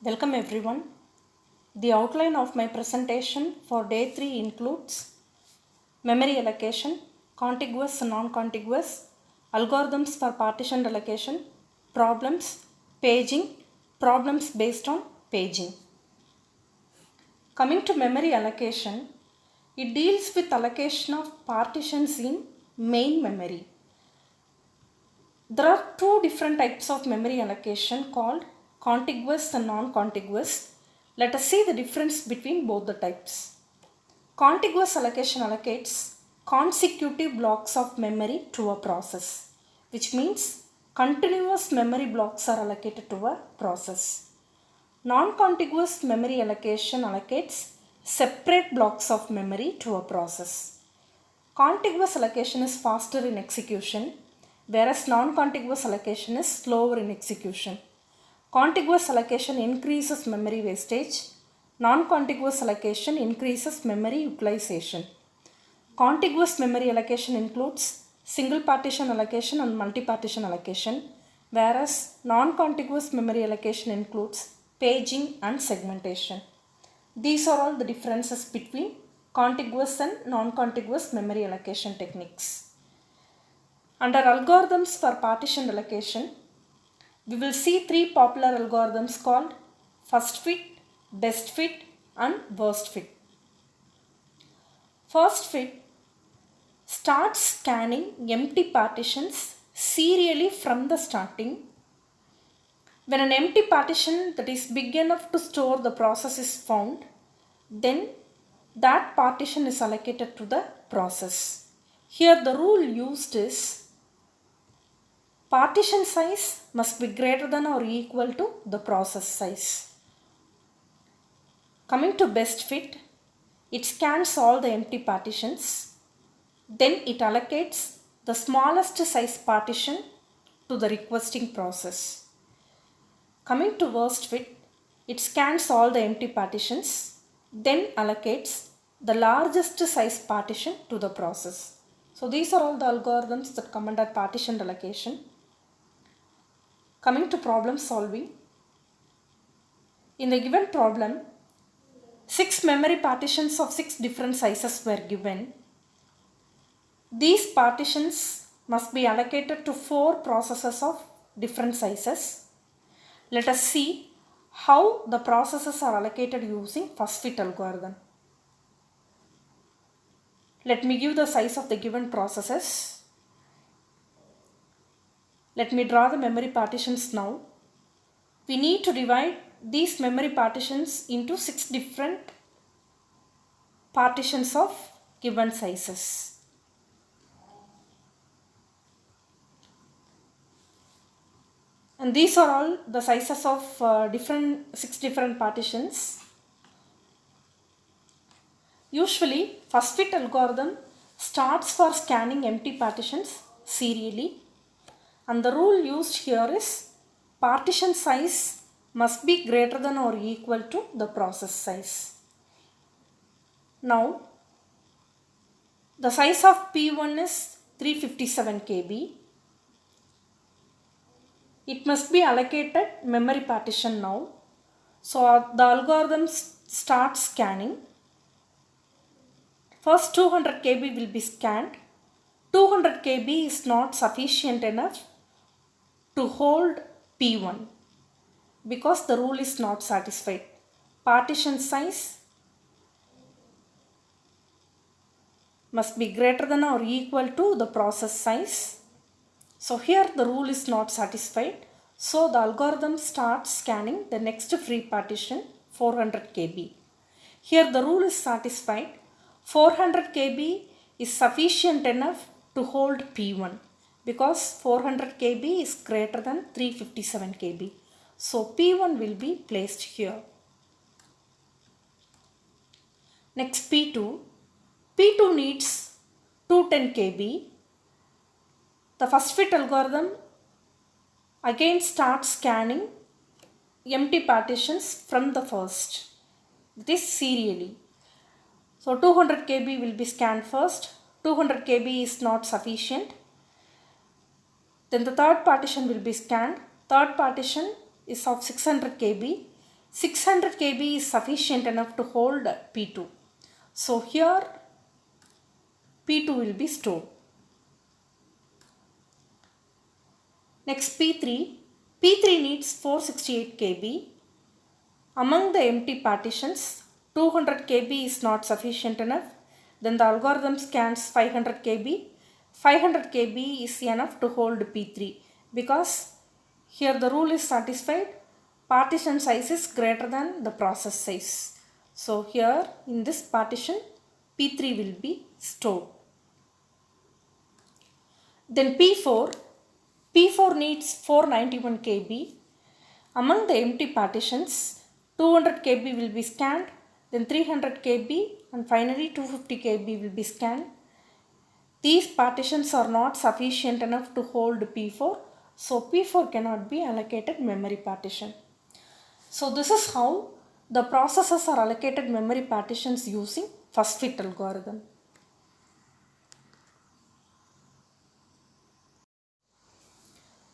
Welcome everyone. The outline of my presentation for day 3 includes memory allocation, contiguous and non-contiguous, algorithms for partition allocation, problems, paging, problems based on paging. Coming to memory allocation, it deals with allocation of partitions in main memory. There are two different types of memory allocation called contiguous and non-contiguous. Let us see the difference between both the types. Contiguous allocation allocates consecutive blocks of memory to a process, which means continuous memory blocks are allocated to a process. Non-contiguous memory allocation allocates separate blocks of memory to a process. Contiguous allocation is faster in execution, whereas non-contiguous allocation is slower in execution. Contiguous allocation increases memory wastage. Non-contiguous allocation increases memory utilization. Contiguous memory allocation includes single partition allocation and multi-partition allocation, whereas non-contiguous memory allocation includes paging and segmentation. These are all the differences between contiguous and non-contiguous memory allocation techniques. Under algorithms for partition allocation, we will see three popular algorithms called first fit, best fit and worst fit. First fit starts scanning empty partitions serially from the starting. When an empty partition that is big enough to store the process is found, then that partition is allocated to the process. Here the rule used is partition size must be greater than or equal to the process size. Coming to best fit, it scans all the empty partitions, then it allocates the smallest size partition to the requesting process. Coming to worst fit, it scans all the empty partitions, then allocates the largest size partition to the process. So these are all the algorithms that come under partition allocation. Coming to problem solving. In the given problem, 6 memory partitions of 6 different sizes were given. These partitions must be allocated to 4 processes of different sizes. Let us see how the processes are allocated using first fit algorithm. Let me give the size of the given processes. Let me draw the memory partitions now. We need to divide these memory partitions into 6 different partitions of given sizes. And these are all the sizes of 6 different partitions. Usually, first fit algorithm starts for scanning empty partitions serially, and the rule used here is partition size must be greater than or equal to the process size. Now, the size of P1 is 357 KB. It must be allocated memory partition now. So the algorithm starts scanning. First 200 KB will be scanned. 200 KB is not sufficient enough to hold P1 because the rule is not satisfied. Partition size must be greater than or equal to the process size. So here the rule is not satisfied. So the algorithm starts scanning the next free partition 400 KB. Here the rule is satisfied. 400 KB is sufficient enough to hold P1 because 400 KB is greater than 357 KB. So P1 will be placed here. Next P2. P2 needs 210 KB. The first fit algorithm again starts scanning empty partitions from the first. This serially. So 200 KB will be scanned first. 200 KB is not sufficient. Then the third partition will be scanned. Third partition is of 600 KB. 600 KB is sufficient enough to hold P2. So here P2 will be stored. Next P3. P3 needs 468 KB. Among the empty partitions, 200 KB is not sufficient enough. Then the algorithm scans 500 KB. 500 KB is enough to hold P3 because here the rule is satisfied. Partition size is greater than the process size. So here in this partition P3 will be stored. Then P4. P4 needs 491 KB. Among the empty partitions, 200 KB will be scanned, then 300 KB and finally 250 KB will be scanned. These partitions are not sufficient enough to hold P4, so P4 cannot be allocated memory partition. So this is how the processors are allocated memory partitions using first fit algorithm.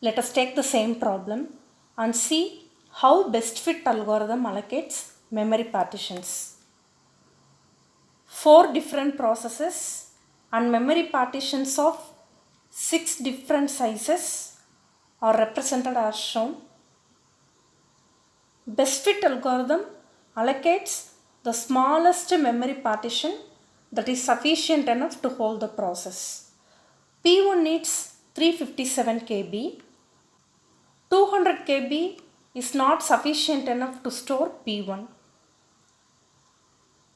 Let us take the same problem and see how best fit algorithm allocates memory partitions. 4 different processes and memory partitions of 6 different sizes are represented as shown. Best fit algorithm allocates the smallest memory partition that is sufficient enough to hold the process. P1 needs 357 KB. 200 KB is not sufficient enough to store P1.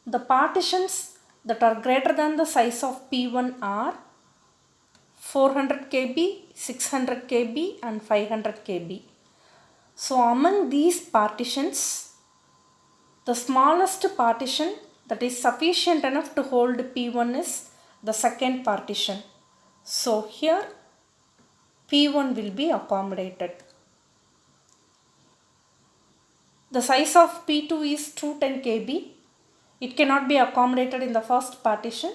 The partitions that are greater than the size of P1 are 400 KB, 600 KB and 500 KB. So among these partitions, the smallest partition that is sufficient enough to hold P1 is the second partition. So here P1 will be accommodated. The size of P2 is 210 KB. It cannot be accommodated in the first partition.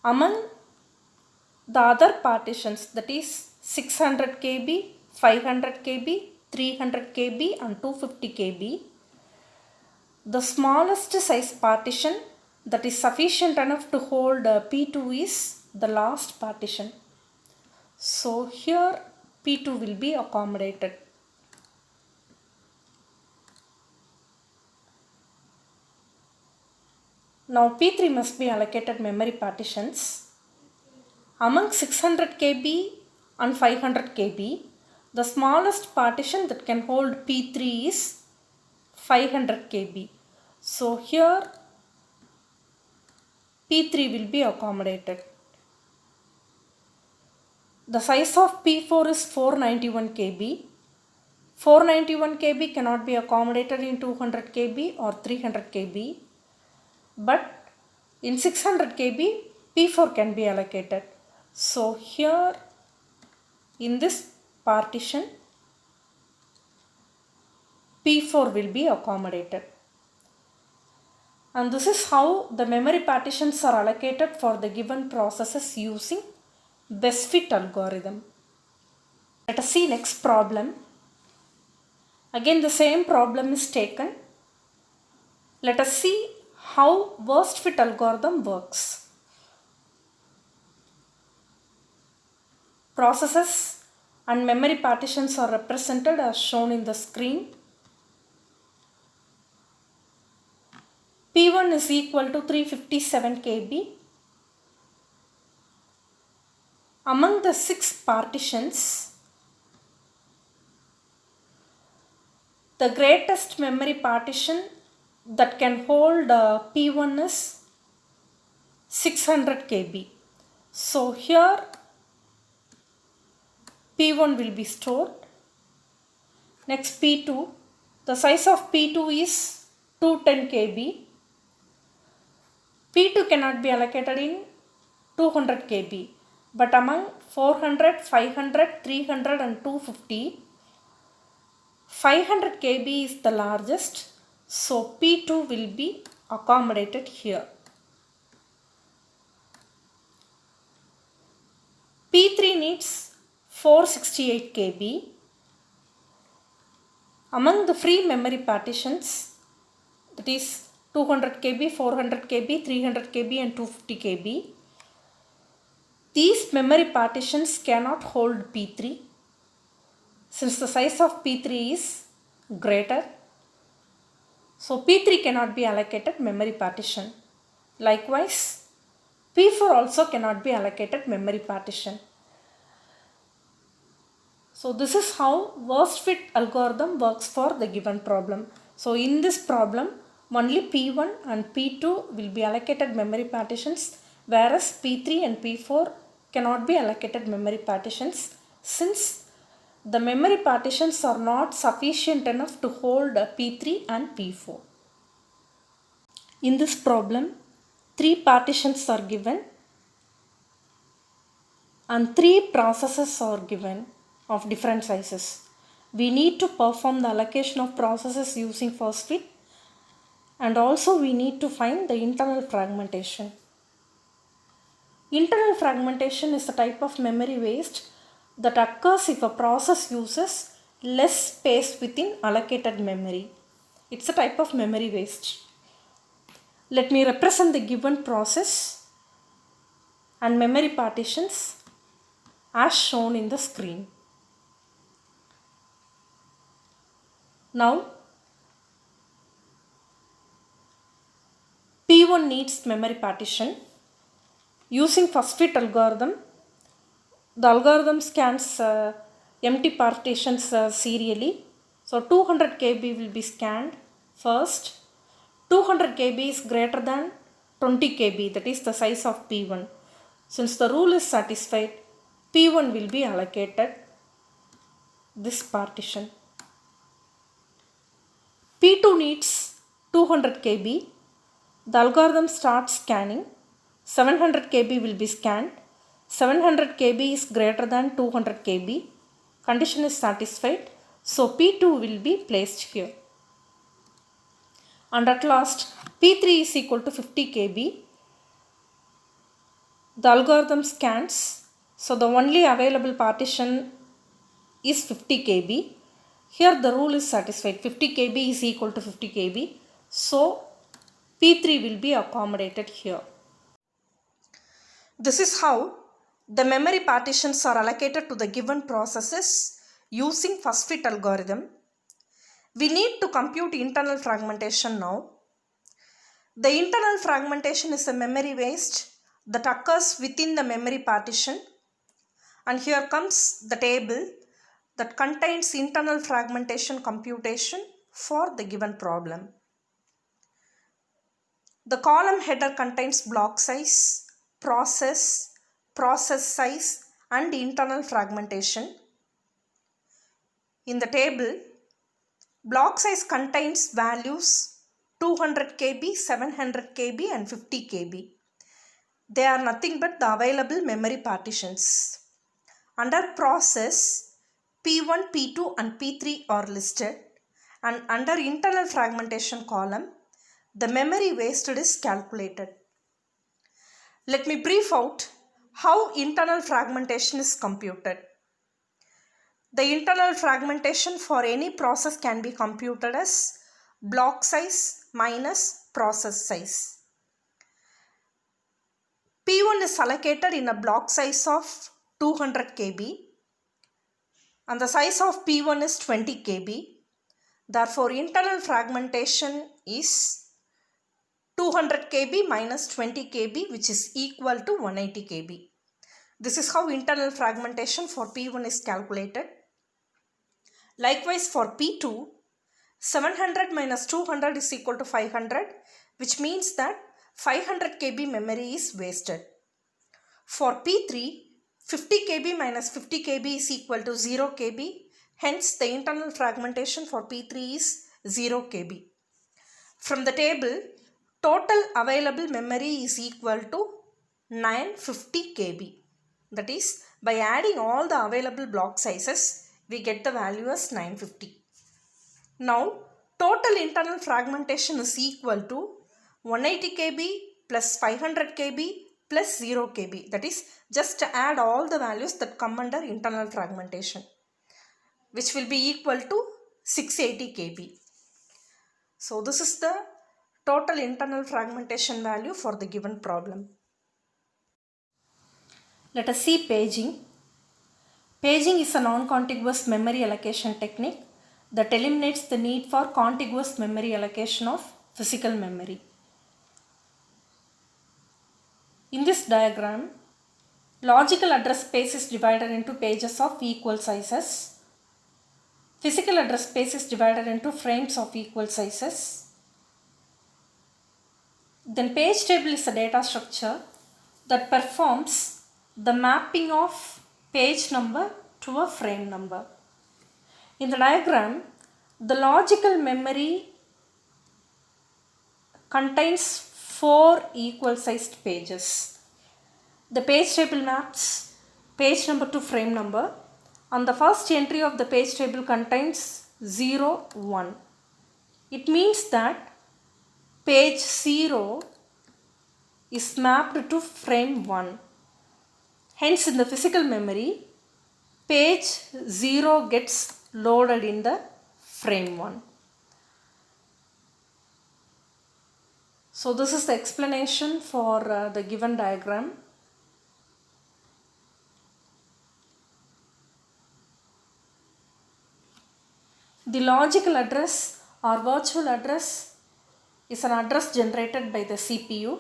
Among the other partitions, that is 600 KB, 500 KB, 300 KB and 250 KB, the smallest size partition that is sufficient enough to hold P2 is the last partition. So here P2 will be accommodated. Now P3 must be allocated memory partitions. Among 600 KB and 500 KB, the smallest partition that can hold P3 is 500 KB. So here P3 will be accommodated. The size of P4 is 491 KB. 491 KB cannot be accommodated in 200 KB or 300 KB. But in 600 KB, P4 can be allocated. So here in this partition, P4 will be accommodated. And this is how the memory partitions are allocated for the given processes using best fit algorithm. Let us see next problem. Again the same problem is taken. Let us see how worst fit algorithm works. Processes and memory partitions are represented as shown in the screen. P1 is equal to 357 KB. Among the 6 partitions, the greatest memory partition that can hold P1 is 600 KB. So here P1 will be stored. Next P2. The size of P2 is 210 KB. P2 cannot be allocated in 200 KB. But among 400, 500, 300 and 250, 500 KB is the largest. So P2 will be accommodated here. P3 needs 468 KB. Among the free memory partitions, that is 200 KB, 400 KB, 300 KB and 250 KB, these memory partitions cannot hold P3 since the size of P3 is greater. So P3 cannot be allocated memory partition. Likewise, P4 also cannot be allocated memory partition. So this is how worst fit algorithm works for the given problem. So in this problem, only P1 and P2 will be allocated memory partitions, whereas P3 and P4 cannot be allocated memory partitions since the memory partitions are not sufficient enough to hold P3 and P4. In this problem, 3 partitions are given and 3 processes are given of different sizes. We need to perform the allocation of processes using first fit, and also we need to find the internal fragmentation. Internal fragmentation is a type of memory waste that occurs if a process uses less space within allocated memory. It's a type of memory waste. Let me represent the given process and memory partitions as shown in the screen. Now, P1 needs memory partition. Using first fit algorithm, the algorithm scans empty partitions serially. So 200 KB will be scanned first. 200 KB is greater than 20 KB, that is the size of P1. Since the rule is satisfied, P1 will be allocated this partition. P2 needs 200 KB. The algorithm starts scanning. 700 KB will be scanned. 700 KB is greater than 200 KB. Condition is satisfied. So P2 will be placed here. And at last, P3 is equal to 50 KB. The algorithm scans. So the only available partition is 50 KB. Here the rule is satisfied. 50 KB is equal to 50 KB. So P3 will be accommodated here. This is how the memory partitions are allocated to the given processes using first fit algorithm. We need to compute internal fragmentation now. The internal fragmentation is a memory waste that occurs within the memory partition. And here comes the table that contains internal fragmentation computation for the given problem. The column header contains block size, process size and internal fragmentation. In the table, block size contains values 200 KB, 700 KB and 50 KB. They are nothing but the available memory partitions. Under process, P1, P2 and P3 are listed, and under internal fragmentation column, the memory wasted is calculated. Let me brief out how internal fragmentation is computed. The internal fragmentation for any process can be computed as block size minus process size. P1 is allocated in a block size of 200 KB and the size of P1 is 20 KB. Therefore, internal fragmentation is 200 KB minus 20 KB, which is equal to 180 KB. This is how internal fragmentation for P1 is calculated. Likewise, for P2, 700 minus 200 is equal to 500, which means that 500 KB memory is wasted. For P3, 50 KB minus 50 KB is equal to 0 KB. Hence, the internal fragmentation for P3 is 0 KB. From the table, total available memory is equal to 950 KB. That is, by adding all the available block sizes, we get the value as 950. Now, total internal fragmentation is equal to 180 KB plus 500 KB plus 0 KB. That is, just add all the values that come under internal fragmentation, which will be equal to 680 KB. So this is the total internal fragmentation value for the given problem. Let us see paging. Paging is a non-contiguous memory allocation technique that eliminates the need for contiguous memory allocation of physical memory. In this diagram, logical address space is divided into pages of equal sizes. Physical address space is divided into frames of equal sizes. Then page table is a data structure that performs the mapping of page number to a frame number. In the diagram, the logical memory contains 4 equal sized pages. The page table maps page number to frame number, and the first entry of the page table contains 0, 1. It means that page 0 is mapped to frame 1. Hence, in the physical memory, page 0 gets loaded in the frame 1. So this is the explanation for the given diagram. The logical address or virtual address is an address generated by the CPU.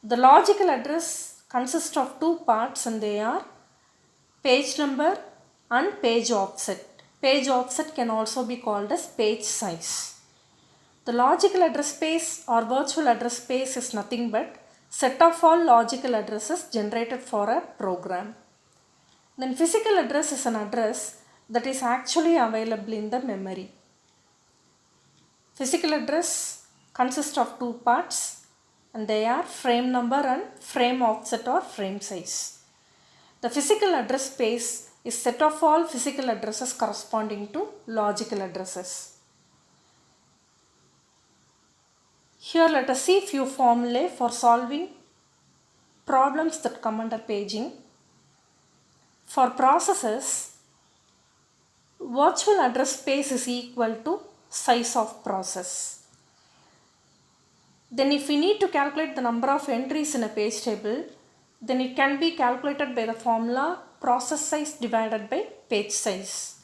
The logical address consists of two parts, and they are page number and page offset. Page offset can also be called as page size. The logical address space or virtual address space is nothing but set of all logical addresses generated for a program. Then physical address is an address that is actually available in the memory. Physical address consists of two parts, and they are frame number and frame offset or frame size. The physical address space is set of all physical addresses corresponding to logical addresses. Here let us see few formulae for solving problems that come under paging. For processes, virtual address space is equal to size of process. Then if we need to calculate the number of entries in a page table, then it can be calculated by the formula process size divided by page size.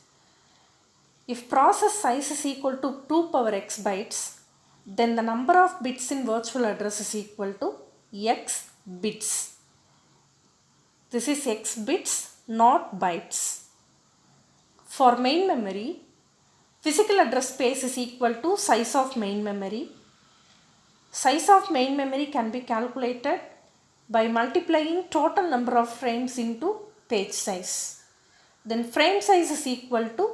If process size is equal to 2 power x bytes, then the number of bits in virtual address is equal to x bits. This is x bits, not bytes. For main memory, physical address space is equal to size of main memory. Size of main memory can be calculated by multiplying total number of frames into page size. Then frame size is equal to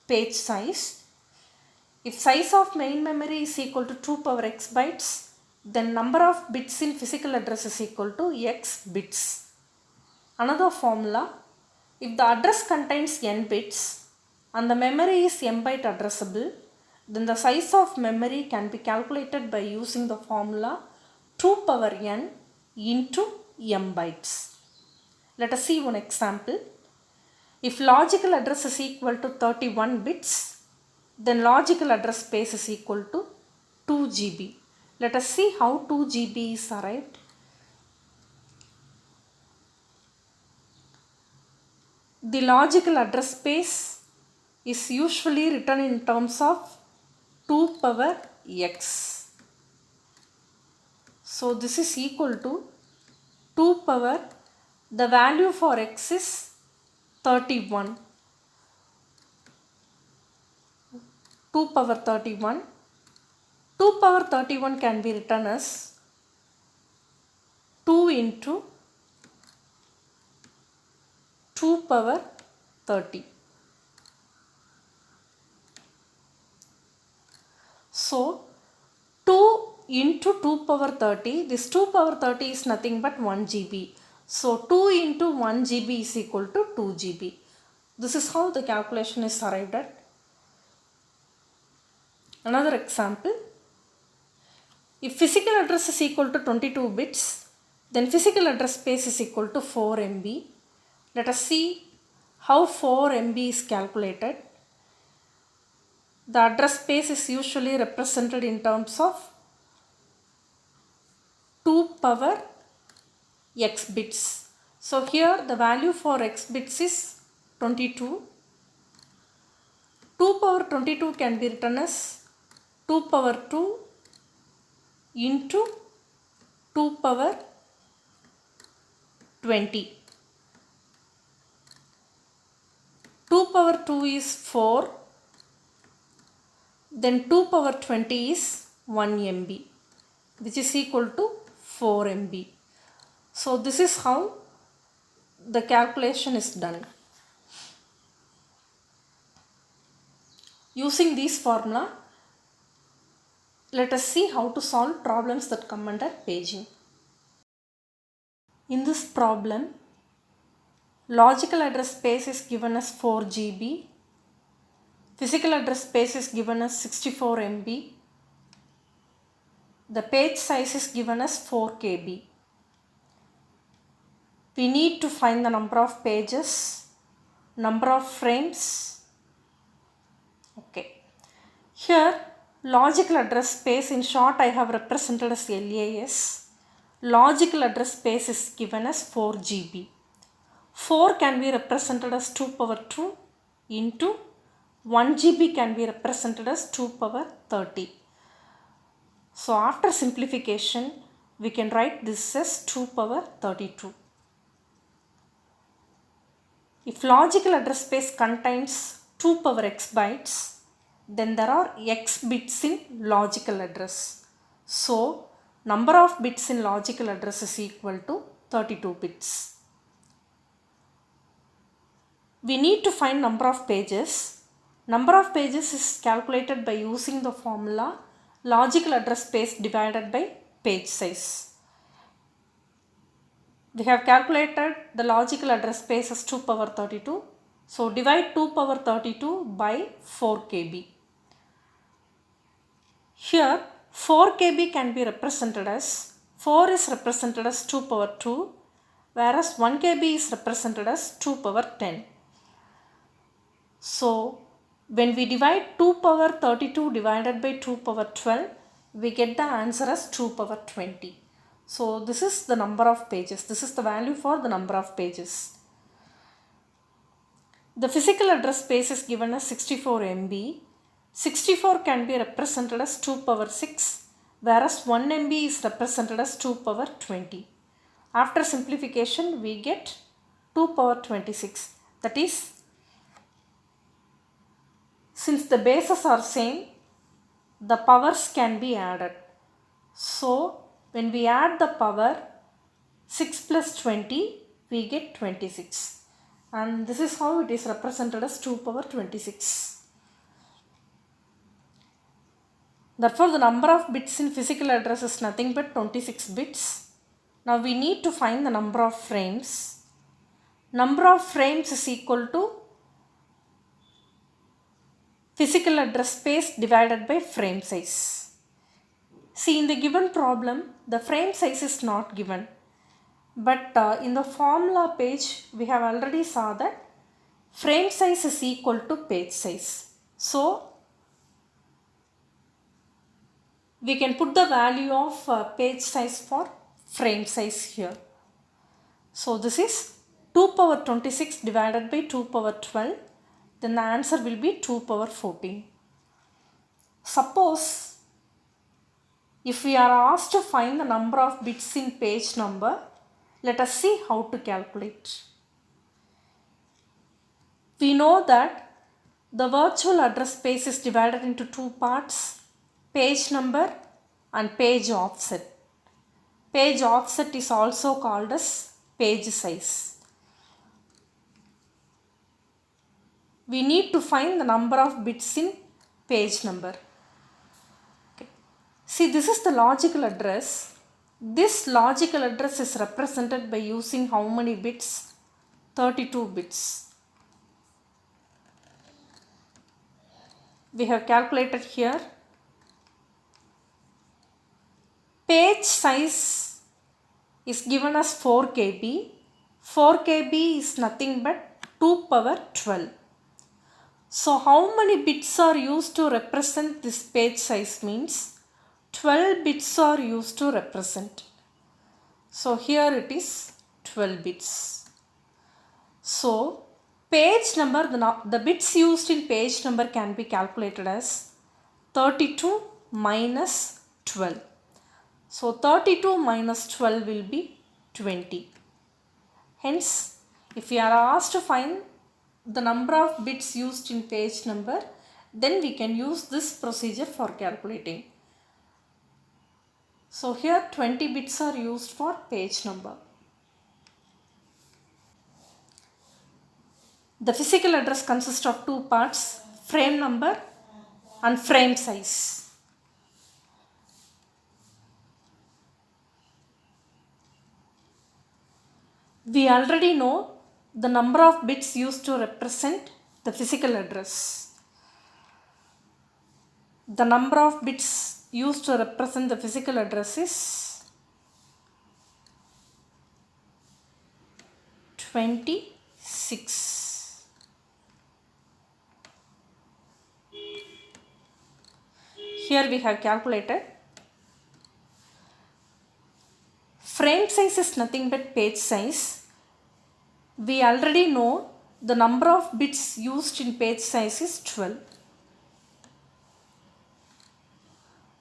page size. If size of main memory is equal to 2 power x bytes, then number of bits in physical address is equal to x bits. Another formula, if the address contains n bits and the memory is m byte addressable, then the size of memory can be calculated by using the formula 2 power n into m bytes. Let us see one example. If logical address is equal to 31 bits, then logical address space is equal to 2 GB. Let us see how 2 GB is arrived. The logical address space is usually written in terms of 2 power x. So this is equal to 2 power, the value for x is 31. 2 power 31. 2 power 31 can be written as 2 into 2 power 30. So 2 into 2 power 30, this 2 power 30 is nothing but 1 GB. So 2 into 1 GB is equal to 2 GB. This is how the calculation is arrived at. Another example, if physical address is equal to 22 bits, then physical address space is equal to 4 MB. Let us see how 4 MB is calculated. The address space is usually represented in terms of 2 power x bits. So here the value for x bits is 22. 2 power 22 can be written as 2 power 2 into 2 power 20. 2 power 2 is 4, then 2 power 20 is 1 MB, which is equal to 4 MB. So this is how the calculation is done. Using this formula, let us see how to solve problems that come under paging. In this problem, logical address space is given as 4 GB, physical address space is given as 64 MB, the page size is given as 4 KB. We need to find the number of pages, number of frames. Okay. Here, logical address space, in short I have represented as LAS. Logical address space is given as 4 GB. 4 can be represented as 2 power 2 into 1 GB can be represented as 2 power 30. So after simplification, we can write this as 2 power 32. If logical address space contains 2 power x bytes, then there are x bits in logical address. So number of bits in logical address is equal to 32 bits. We need to find number of pages. Number of pages is calculated by using the formula logical address space divided by page size. We have calculated the logical address space as 2 power 32. So divide 2 power 32 by 4 KB. Here 4 KB can be represented as 4 is represented as 2 power 2, whereas 1 KB is represented as 2 power 10. So when we divide 2 power 32 divided by 2 power 12, we get the answer as 2 power 20. So this is the number of pages. This is the value for the number of pages. The physical address space is given as 64 MB. 64 can be represented as 2 power 6, whereas 1 MB is represented as 2 power 20. After simplification, we get 2 power 26. That is, since the bases are same, the powers can be added. So when we add the power 6 plus 20, we get 26. And this is how it is represented as 2 power 26. Therefore, the number of bits in physical address is nothing but 26 bits. Now we need to find the number of frames. Number of frames is equal to physical address space divided by frame size. See, in the given problem, the frame size is not given. But in the formula page, we have already saw that frame size is equal to page size. So we can put the value of page size for frame size here. So this is 2 power 26 divided by 2 power 12. Then the answer will be 2 power 14. Suppose if we are asked to find the number of bits in page number, let us see how to calculate. We know that the virtual address space is divided into two parts, page number and page offset. Page offset is also called as page size. We need to find the number of bits in page number. Okay. See, this is the logical address. This logical address is represented by using how many bits? 32 bits. We have calculated here. Page size is given as 4 KB. 4 KB is nothing but 2 power 12. So how many bits are used to represent this page size means 12 bits are used to represent. So here it is 12 bits. So page number, the bits used in page number can be calculated as 32 minus 12. So 32 minus 12 will be 20. Hence, if we are asked to find the number of bits used in page number, then we can use this procedure for calculating. So here 20 bits are used for page number. The physical address consists of two parts, frame number and frame size. We already know the number of bits used to represent the physical address. The number of bits used to represent the physical address is 26. Here we have calculated. Frame size is nothing but page size. We already know the number of bits used in page size is 12.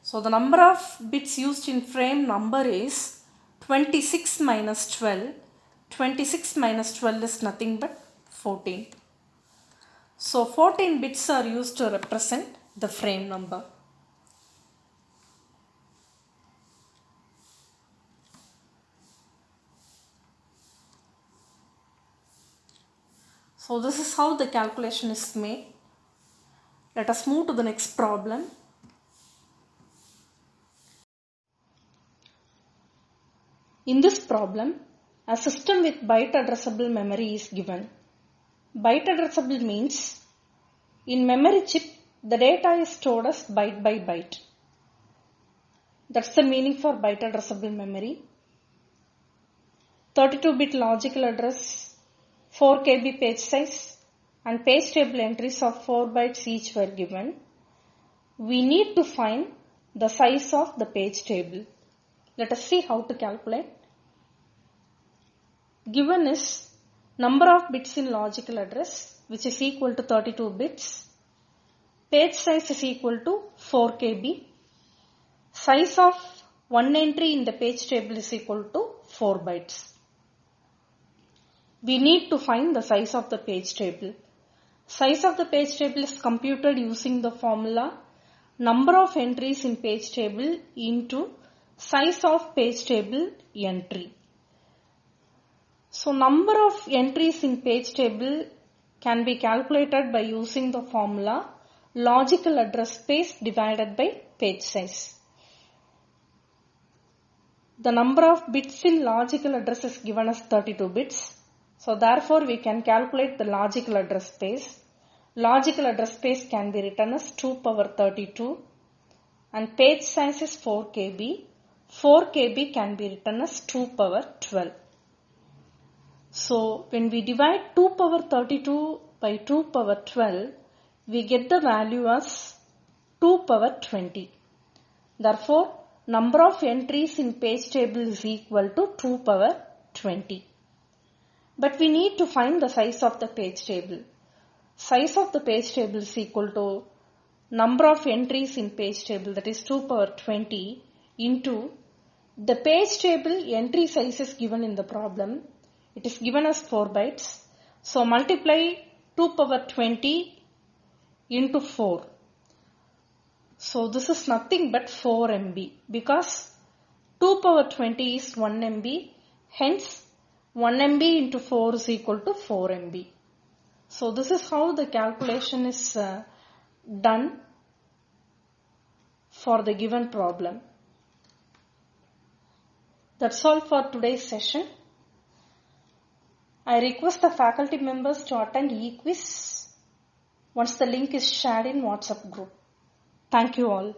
So the number of bits used in frame number is 26 minus 12. 26 minus 12 is nothing but 14. So 14 bits are used to represent the frame number. So this is how the calculation is made. Let us move to the next problem. In this problem, a system with byte addressable memory is given. Byte addressable means in memory chip the data is stored as byte by byte. That's the meaning for byte addressable memory. 32-bit logical address, 4 KB page size and page table entries of 4 bytes each were given. We need to find the size of the page table. Let us see how to calculate. Given is number of bits in logical address, which is equal to 32 bits. Page size is equal to 4 KB. Size of one entry in the page table is equal to 4 bytes. We need to find the size of the page table. Size of the page table is computed using the formula number of entries in page table into size of page table entry. So number of entries in page table can be calculated by using the formula logical address space divided by page size. The number of bits in logical address is given as 32 bits. So therefore we can calculate the logical address space. Logical address space can be written as 2 power 32 and page size is 4 KB. 4 KB can be written as 2 power 12. So when we divide 2 power 32 by 2 power 12, we get the value as 2 power 20. Therefore, number of entries in page table is equal to 2 power 20. But we need to find the size of the page table. Size of the page table is equal to number of entries in page table, that is 2 power 20, into the page table entry size is given in the problem. It is given as 4 bytes. So multiply 2 power 20 into 4. So this is nothing but 4 MB because 2 power 20 is 1 MB. Hence 1 MB into 4 is equal to 4 MB. So this is how the calculation is done for the given problem. That's all for today's session. I request the faculty members to attend e-quiz once the link is shared in WhatsApp group. Thank you all.